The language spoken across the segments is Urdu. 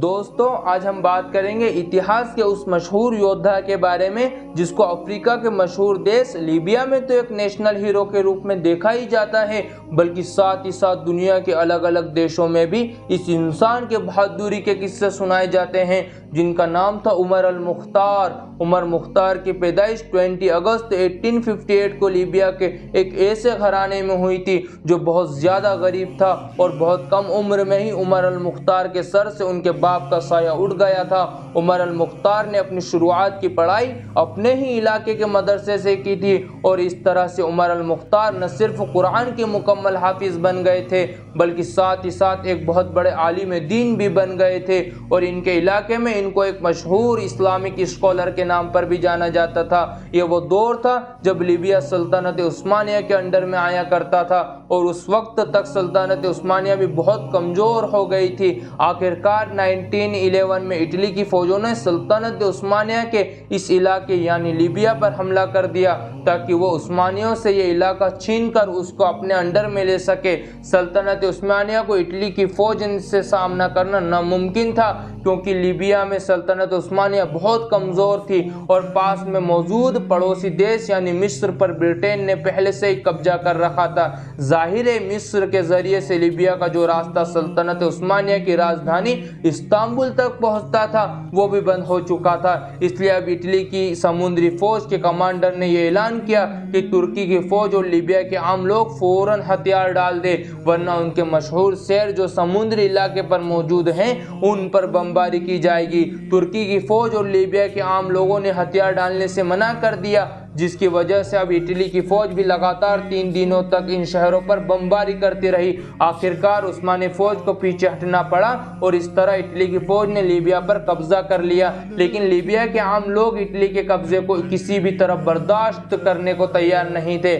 دوستوں آج ہم بات کریں گے اتہاس کے اس مشہور یودھا کے بارے میں جس کو افریقہ کے مشہور دیش لیبیا میں تو ایک نیشنل ہیرو کے روپ میں دیکھا ہی جاتا ہے، بلکہ ساتھ ہی ساتھ دنیا کے الگ الگ دیشوں میں بھی اس انسان کے بہادری کے قصے سنائے جاتے ہیں، جن کا نام تھا عمر المختار۔ عمر مختار کی پیدائش 20 اگست 1858 کو لیبیا کے ایک ایسے گھرانے میں ہوئی تھی جو بہت زیادہ غریب تھا، اور بہت کم عمر میں ہی عمر المختار کے سر سے ان کے باپ کا سایہ اٹھ گیا تھا۔ عمر المختار نے اپنی شروعات کی پڑھائی اپنے ہی علاقے کے مدرسے سے کی تھی، اور اس طرح سے عمر المختار نہ صرف قرآن کے مکمل حافظ بن گئے تھے بلکہ ساتھ ہی ساتھ ایک بہت بڑے عالم دین بھی بن گئے تھے، اور ان کے علاقے میں ان کو ایک مشہور اسلامک اسکالر کے نام پر بھی جانا جاتا تھا۔ یہ وہ دور تھا جب لیبیا سلطنت عثمانیہ کے انڈر میں آیا کرتا تھا، اور اس وقت تک سلطنت عثمانیہ بھی بہت کمزور ہو گئی تھی۔ آخرکار 1911 میں اٹلی کی فوجوں نے سلطنت عثمانیہ کے اس علاقے یعنی لیبیا پر حملہ کر دیا تاکہ وہ عثمانیوں سے یہ علاقہ چھین کر اس کو اپنے انڈر میں لے سکے۔ سلطنت عثمانیہ کو اٹلی کی فوج سے سامنا کرنا ناممکن تھا، کیونکہ لیبیا میں سلطنت عثمانیہ بہت کمزور تھی، اور پاس میں موجود پڑوسی دیش یعنی مصر پر برٹین نے پہلے سے ہی قبضہ کر رکھا تھا۔ ظاہر ہے مصر کے ذریعے سے لیبیا کا جو راستہ سلطنت عثمانیہ کی راجدھانی استنبول تک پہنچتا تھا وہ بھی بند ہو چکا تھا، اس لیے اب اٹلی کی سمندری فوج کے کمانڈر نے یہ اعلان کیا کہ ترکی کی فوج اور لیبیا کے عام لوگ فوراً ہتھیار ڈال دے، ورنہ ان کے مشہور شہر جو سمندری علاقے پر موجود ہیں ان پر بمباری کی جائے گی۔ ترکی کی فوج اور لیبیا کے عام لوگوں نے ہتھیار ڈالنے سے منع کر دیا، جس کی وجہ سے اب اٹلی کی فوج بھی لگاتار 3 دنوں تک ان شہروں پر بمباری کرتی رہی۔ آخرکار عثمانی فوج کو پیچھے ہٹنا پڑا، اور اس طرح اٹلی کی فوج نے لیبیا پر قبضہ کر لیا، لیکن لیبیا کے عام لوگ اٹلی کے قبضے کو کسی بھی طرح برداشت کرنے کو تیار نہیں تھے،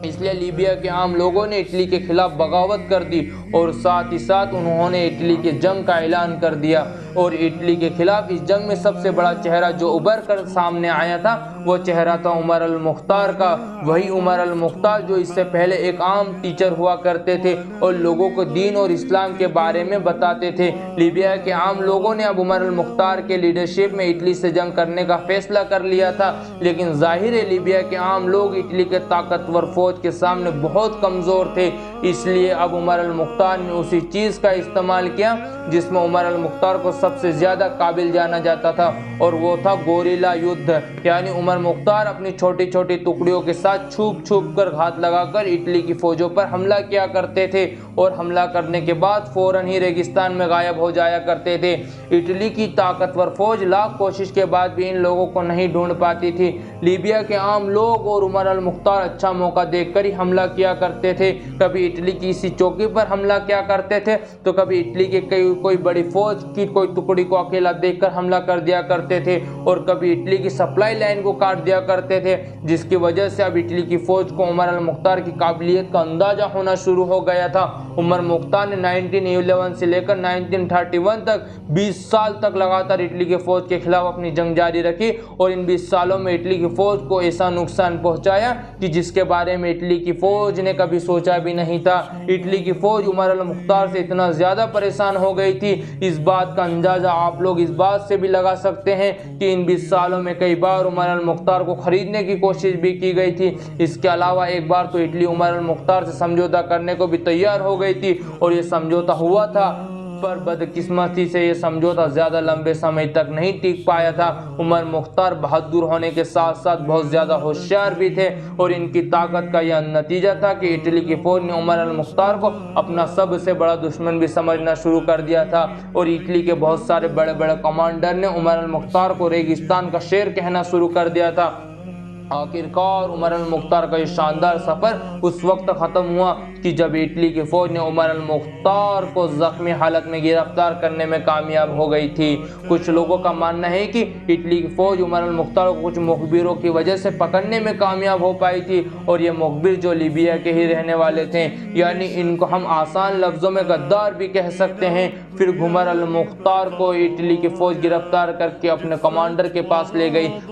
اس لیے لیبیا کے عام لوگوں نے اٹلی کے خلاف بغاوت کر دی، اور ساتھ ہی ساتھ انہوں نے اٹلی کی جنگ کا اعلان کر دیا۔ اور اٹلی کے خلاف اس جنگ میں سب سے بڑا چہرہ جو ابھر کر سامنے آیا تھا وہ چہرہ تھا عمر المختار کا، وہی عمر المختار جو اس سے پہلے ایک عام ٹیچر ہوا کرتے تھے اور لوگوں کو دین اور اسلام کے بارے میں بتاتے تھے۔ لیبیا کے عام لوگوں نے اب عمر المختار کے لیڈرشپ میں اٹلی سے جنگ کرنے کا فیصلہ کر لیا تھا، لیکن ظاہر ہے لیبیا کے عام لوگ اٹلی کے طاقتور فوج کے سامنے بہت کمزور تھے، اس لیے اب عمر المختار نے اسی چیز کا استعمال کیا جس میں عمر المختار کو سب سے زیادہ قابل جانا جاتا تھا، اور وہ تھا گوریلا یدھ۔ یعنی عمر مختار اپنی چھوٹی چھوٹی ٹکڑیوں کے ساتھ چھپ چھپ کر گھات لگا کر اٹلی کی فوجوں پر حملہ کیا کرتے تھے، اور حملہ کرنے کے بعد فوراً ہی ریگستان میں غائب ہو جایا کرتے تھے۔ اٹلی کی طاقتور فوج لاکھ کوشش کے بعد بھی ان لوگوں کو نہیں ڈھونڈ پاتی تھی۔ لیبیا کے عام لوگ اور عمر المختار اچھا موقع دیکھ کر ہی حملہ کیا کرتے تھے، کبھی اٹلی کی اسی چوکی پر حملہ کیا کرتے تھے تو کبھی اٹلی کے کوئی بڑی فوج کی کوئی ٹکڑی کو اکیلا دیکھ کر حملہ کر دیا کرتے تھے، اور کبھی اٹلی کی سپلائی لائن کو کاٹ دیا کرتے تھے، جس کی وجہ سے اب اٹلی کی فوج کو عمر المختار کی قابلیت کا اندازہ ہونا شروع ہو گیا تھا۔ عمر مختار نے 1911 سے لے کر 1931 تک 20 سال تک لگاتار اٹلی کی فوج کے خلاف اپنی جنگ جاری رکھی، اور ان 20 سالوں میں اٹلی کی فوج کو ایسا نقصان پہنچایا کہ جس کے بارے میں اٹلی کی فوج نے کبھی سوچا بھی نہیں تھا۔ اٹلی کی فوج عمر المختار سے اتنا زیادہ پریشان ہو گئی تھی، اس بات کا اندازہ آپ لوگ اس بات سے بھی لگا سکتے ہیں کہ ان 20 سالوں میں کئی بار عمر المختار کو خریدنے کی کوشش بھی کی گئی تھی۔ اس کے علاوہ ایک بار تو اٹلی عمر المختار سے سمجھوتہ کرنے کو بھی تیار ہو گئی تھی، اور یہ سمجھوتہ ہوا تھا، پر بدقسمتی سے یہ سمجھوتہ زیادہ لمبے سمے تک نہیں ٹک پایا تھا۔ عمر مختار بہادر ہونے کے ساتھ ساتھ بہت زیادہ ہوشیار بھی تھے، اور ان کی طاقت کا یہ نتیجہ تھا کہ اٹلی کی فوج نے عمر المختار کو اپنا سب سے بڑا دشمن بھی سمجھنا شروع کر دیا تھا، اور اٹلی کے بہت سارے بڑے بڑے کمانڈر نے عمر المختار کو ریگستان کا شیر کہنا شروع کر دیا تھا۔ آخرکار عمر المختار کا یہ شاندار سفر اس وقت ختم ہوا کہ جب اٹلی کی فوج نے عمر المختار کو زخمی حالت میں گرفتار کرنے میں کامیاب ہو گئی تھی۔ کچھ لوگوں کا ماننا ہے کہ اٹلی کی فوج عمر المختار کو کچھ مخبروں کی وجہ سے پکڑنے میں کامیاب ہو پائی تھی، اور یہ مخبر جو لیبیا کے ہی رہنے والے تھے، یعنی ان کو ہم آسان لفظوں میں غدار بھی کہہ سکتے ہیں۔ پھر عمر المختار کو اٹلی کی فوج گرفتار کر کے اپنے کمانڈر کے پاس لے گئی۔